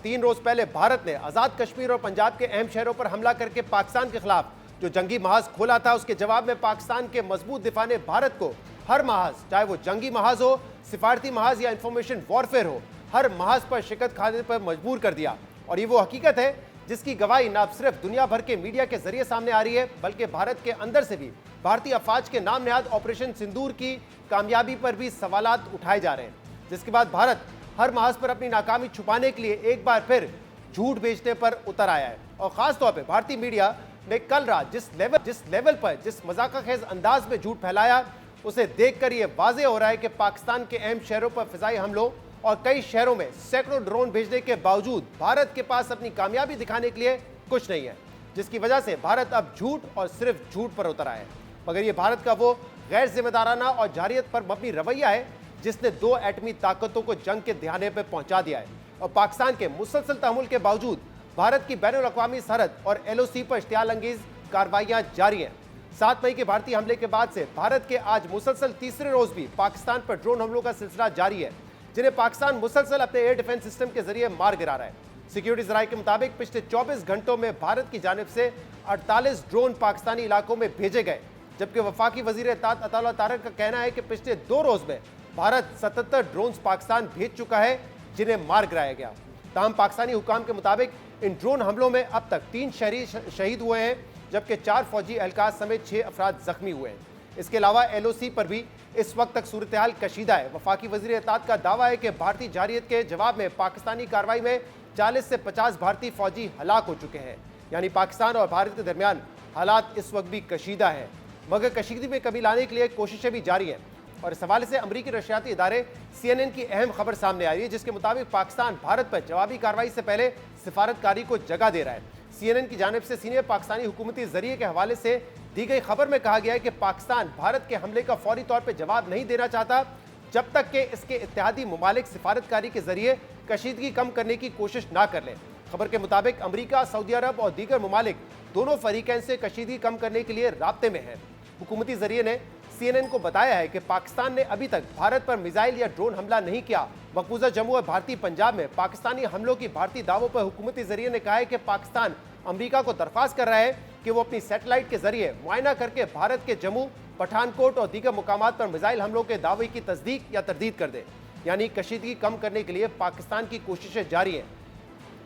3 रोज पहले भारत ने आजाद कश्मीर और पंजाब के अहम शहरों पर हमला करके पाकिस्तान के खिलाफ जो जंगी महाज खोला था, उसके जवाब में पाकिस्तान के मजबूत दिफा ने भारत को हर महाज, चाहे वो जंगी महाज हो, सिफारती महाज या इंफॉर्मेशन वॉरफेयर हो, हर महाज पर शिकस्त खाने पर मजबूर कर दिया। और ये वो हकीकत है जिसकी गवाही न सिर्फ दुनिया भर के मीडिया के जरिए सामने आ रही है, बल्कि भारत के अंदर से भी भारतीय अफवाज के नाम नेहाद ऑपरेशन सिंदूर की कामयाबी पर भी सवालात उठाए जा रहे हैं, जिसके बाद भारत हर महाज पर अपनी नाकामी छुपाने के लिए एक बार फिर झूठ बेचने पर उतर आया है। और खास तौर पर भारतीय मीडिया ने कल रात जिस लेवल पर जिस मजाकखेज अंदाज में झूठ फैलाया, उसे देखकर यह वाजे हो रहा है कि पाकिस्तान के अहम शहरों पर फिजाई हमलों और कई शहरों में सैकड़ों ड्रोन भेजने के बावजूद भारत के पास अपनी कामयाबी दिखाने के लिए कुछ नहीं है, जिसकी वजह से भारत अब झूठ और सिर्फ झूठ पर उतर आया है। मगर यह भारत का वो गैर जिम्मेदाराना और जारियत पर मबनी रवैया है जिसने 2 एटमी ताकतों को जंग के ध्याने पर पहुंचा दिया है। और पाकिस्तान के मुसलसल तहमुल के बावजूद भारत की बैनुल-अक़वामी सरहद और LOC पर इश्तियाल अंगेज कार्रवाइयां जारी हैं। 7 मई के भारतीय हमले के बाद से भारत के आज मुसलसल तीसरे रोज भी पाकिस्तान पर ड्रोन हमलों का सिलसिला जारी है, जिन्हें पाकिस्तान मुसलसल अपने एयर डिफेंस सिस्टम के जरिए मार गिरा रहा है। सिक्योरिटी जराये के मुताबिक पिछले 24 घंटों में भारत की जानिब से 48 ड्रोन पाकिस्तानी इलाकों में भेजे गए, जबकि वफाकी वजीर इत्तेहाद अताउल्लाह तारक का कहना है कि पिछले 2 रोज में भारत 77 ड्रोन पाकिस्तान भेज चुका है, जिन्हें मार गिराया गया। ताहम पाकिस्तानी हुकाम के मुताबिक इन ड्रोन हमलों में अब तक 3 शहरी शहीद हुए हैं, जबकि 4 फौजी एहलकार समेत 6 अफराद जख्मी हुए हैं। इसके अलावा LOC पर भी इस वक्त तक सूरत हाल कशीदा है। वफाकी वजीर इत्तेहाद का दावा है कि भारतीय जारियत के जवाब में पाकिस्तानी कार्रवाई में 40 से 50 भारतीय फौजी हलाक हो चुके हैं। यानी पाकिस्तान और भारत के दरमियान हालात इस वक्त भी कशीदा है, मगर कशीदगी में कमी लाने के लिए कोशिशें भी जारी हैं। और इस हवाले से अमरीकी रशियाती इदारे CNN की अहम खबर सामने आ रही है, जिसके मुताबिक पाकिस्तान भारत पर जवाबी कार्रवाई से पहले सिफारतकारी को जगह दे रहा है। CNN की जानिब से सीनियर पाकिस्तानी हुकूमती जरिए के हवाले से दी गई खबर में कहा गया है कि पाकिस्तान भारत के हमले का फौरी तौर पर जवाब नहीं देना चाहता जब तक कि इसके इत्तेहादी ममालिक सिफारतकारी के जरिए कशीदगी कम करने की कोशिश ना कर लें। खबर के मुताबिक अमरीका, सऊदी अरब और दीगर ममालिक दोनों फरीकैन से कशीदगी कम करने के लिए राब्ते में हैं। हुकूमती जरिए ने CNN को बताया है कि पाकिस्तान ने अभी तक भारत पर मिसाइल या ड्रोन हमला नहीं किया। मकबूजा जम्मू और भारतीय पंजाब में पाकिस्तानी हमलों की भारतीय दावों पर हुकूमती जरिए ने कहा है कि पाकिस्तान अमरीका को दरख्वास्त कर रहा है कि वो अपनी सैटेलाइट के जरिए मुआयना करके भारत के जम्मू, पठानकोट और दीगर मुकामात पर मिसाइल हमलों के दावे की तस्दीक या तरदीद कर दे। यानी कशीदगी कम करने के लिए पाकिस्तान की कोशिशें जारी हैं।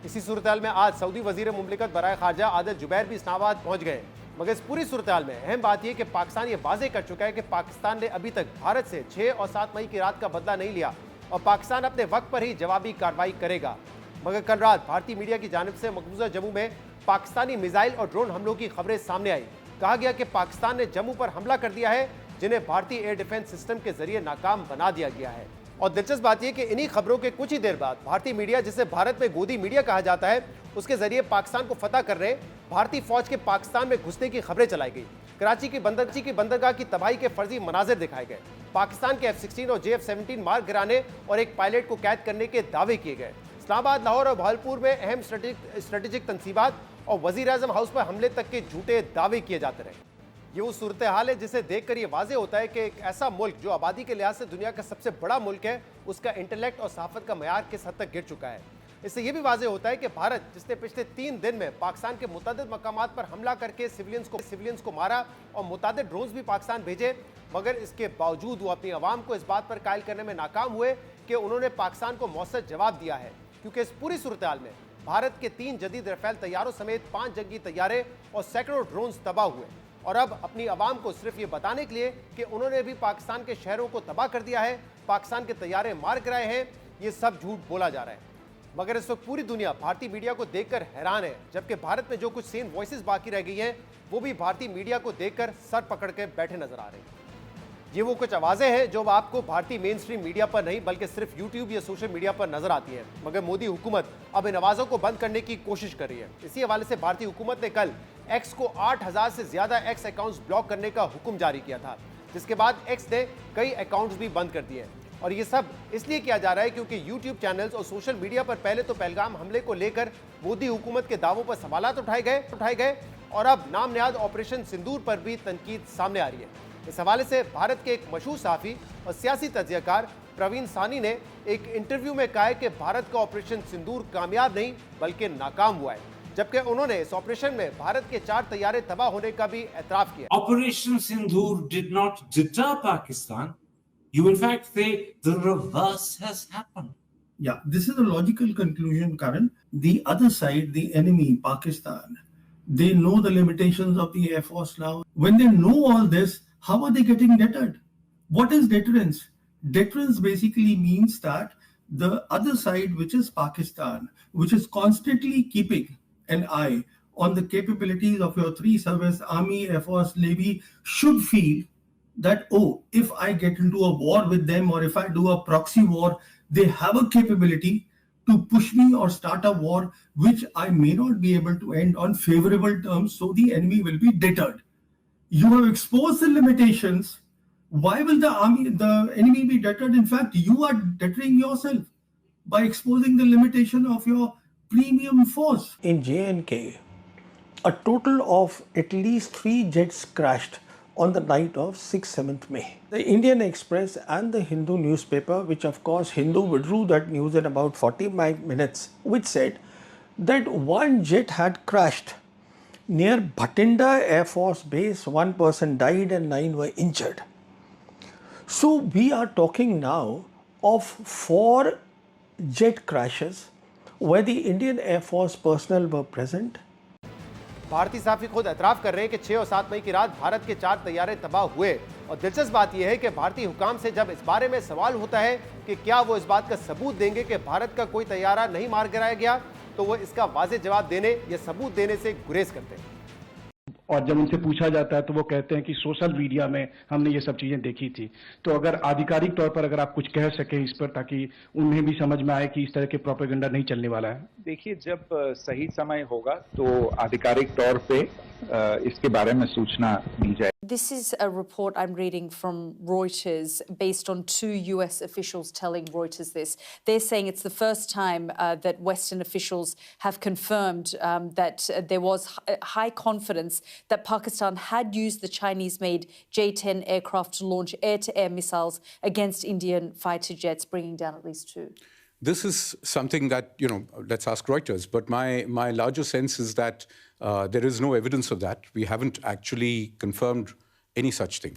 इसी सूरत हाल में आज सऊदी वजीर मुमलिकत बराए खारजा आदिल जुबैर भी इस्लामाबाद पहुंच गए। मगर इस पूरी सूरत हाल में अहम बात यह कि पाकिस्तान ये वाजे कर चुका है कि पाकिस्तान ने अभी तक भारत से 6 और 7 मई की रात का बदला नहीं लिया और पाकिस्तान अपने वक्त पर ही जवाबी कार्रवाई करेगा। मगर कल रात भारतीय मीडिया की जानिब से मकबूजा जम्मू में पाकिस्तानी मिसाइल और ड्रोन हमलों की खबरें सामने आई। कहा गया कि पाकिस्तान ने जम्मू पर हमला कर दिया है, जिन्हें भारतीय एयर डिफेंस सिस्टम के जरिए नाकाम बना दिया गया है। और दिलचस्प बात यह कि इन्हीं खबरों के कुछ ही देर बाद भारतीय मीडिया, जिसे भारत में गोदी मीडिया कहा जाता है, उसके जरिए पाकिस्तान को फतह कर रहे भारतीय फौज के पाकिस्तान में घुसने की खबरें चलाई गई। कराची की बंदरगाह की तबाही के फर्जी मनाजिर दिखाए गए। पाकिस्तान के F-16 और JF-17 मार गिराने और एक पायलट को कैद करने के दावे किए गए। इस्लामाबाद, लाहौर और भावलपुर में अहम स्ट्रेटेजिक तंसीबात और वज़ीर-ए-आज़म हाउस पर हमले तक के झूठे दावे किए जाते रहे। ये वो सूरत हाल है जिसे देखकर ये वाजे होता है कि एक ऐसा मुल्क जो आबादी के लिहाज से दुनिया का सबसे बड़ा मुल्क है, उसका इंटेलेक्ट और सहाफत का मयार किस हद तक गिर चुका है। इससे यह भी वाजे होता है कि भारत, जिसने पिछले 3 दिन में पाकिस्तान के मुतअद्दिद मकामात पर हमला करके सिविलियंस को मारा और मुतअद्दिद ड्रोन्स भी पाकिस्तान भेजे, मगर इसके बावजूद वो अपनी आवाम को इस बात पर कायल करने में नाकाम हुए कि उन्होंने पाकिस्तान को मौसर जवाब दिया है। क्योंकि इस पूरी सूरत हाल में भारत के 3 जदीद रफेल तैयारों समेत 5 जंगी तैयारे और सैकड़ों ड्रोन्स तबाह हुए। और अब अपनी आवाम को सिर्फ ये बताने के लिए कि उन्होंने भी पाकिस्तान के शहरों को तबाह कर दिया है, पाकिस्तान के तैयारे मार गिराए हैं, ये सब झूठ बोला जा रहा है। मगर इस वक्त पूरी दुनिया भारतीय मीडिया को देखकर हैरान है, जबकि भारत में जो कुछ सेन वॉइसेस बाकी रह गई हैं, वो भी भारतीय मीडिया को देखकर सर पकड़ के बैठे नजर आ रहे हैं। ये वो कुछ आवाज़ें हैं जो आपको भारतीय मेन स्ट्रीम मीडिया पर नहीं बल्कि सिर्फ यूट्यूब या सोशल मीडिया पर नजर आती है। मगर मोदी हुकूमत अब इन आवाज़ों को बंद करने की कोशिश कर रही है। इसी हवाले से भारतीय हुकूमत ने कल एक्स को 8000 से ज्यादा एक्स अकाउंट्स ब्लॉक करने का हुक्म जारी किया था, जिसके बाद एक्स ने कई अकाउंट्स भी बंद कर दिए। और ये सब इसलिए किया जा रहा है क्योंकि यूट्यूब चैनल्स और सोशल मीडिया पर पहले तो पहलगाम हमले को लेकर मोदी हुकूमत के दावों पर सवालात उठाए गए और अब नाम नेहाद ऑपरेशन सिंदूर पर भी तनकीद सामने आ रही है। इस हवाले से भारत के एक मशहूर सहाफ़ी और सियासी तज्ज़ियाकार प्रवीण सानी ने एक इंटरव्यू में कहा है कि भारत का ऑपरेशन सिंदूर कामयाब नहीं बल्कि नाकाम हुआ है, जबकि उन्होंने इस ऑपरेशन में भारत के 4 तैयारे तबाह होने का भी एतराफ किया। Operation Sindoor did not deter Pakistan. You in fact say the reverse has happened. Yeah, this is a logical conclusion, Karan. The other side, the enemy, Pakistan, they know the limitations of the Air Force now. When they know all this, how are they getting deterred? What is deterrence? Deterrence basically means that the other side, which is Pakistan, which is constantly keeping an eye on the capabilities of your three service, Army, Air Force, Navy, should feel that, oh, if I get into a war with them or if I do a proxy war, they have a capability to push me or start a war which I may not be able to end on favorable terms, so the enemy will be deterred. You have exposed the limitations. Why will the enemy be deterred? In fact, you are deterring yourself by exposing the limitation of your premium force. In J&K, a total of at least 3 jets crashed on the night of 6-7th May. The Indian Express and the Hindu newspaper, which of course Hindu withdrew that news in about 45 minutes, which said that one jet had crashed near Bhatinda Air Force Base. 1 person died and 9 were injured. So we are talking now of 4 jet crashes where the Indian Air Force personnel were present. भारतीय साफी खुद एतराफ कर रहे हैं कि 6 और 7 मई की रात भारत के 4 तैयारे तबाह हुए। और दिलचस्प बात यह है कि भारतीय हुकाम से जब इस बारे में सवाल होता है कि क्या वो इस बात का सबूत देंगे कि भारत का कोई तैयारा नहीं मार गिराया गया, तो वो इसका वाज़ेह जवाब देने या सबूत देने से गुरेज करते हैं। और जब उनसे पूछा जाता है तो वो कहते हैं कि सोशल मीडिया में हमने ये सब चीजें देखी थी। तो अगर आधिकारिक तौर पर अगर आप कुछ कह सकें इस पर, ताकि उन्हें भी समझ में आए कि इस तरह के प्रोपेगेंडा नहीं चलने वाला है। देखिए, जब सही समय होगा तो आधिकारिक तौर पे इसके बारे में सूचना दी जाए। This is a report I'm reading from Reuters based on 2 US officials telling Reuters this. They're saying it's the first time that Western officials have confirmed that there was high confidence that Pakistan had used the Chinese-made J-10 aircraft to launch air-to-air missiles against Indian fighter jets, bringing down at least 2. This is something that, let's ask Reuters. But my larger sense is that there is no evidence of that. We haven't actually confirmed any such thing.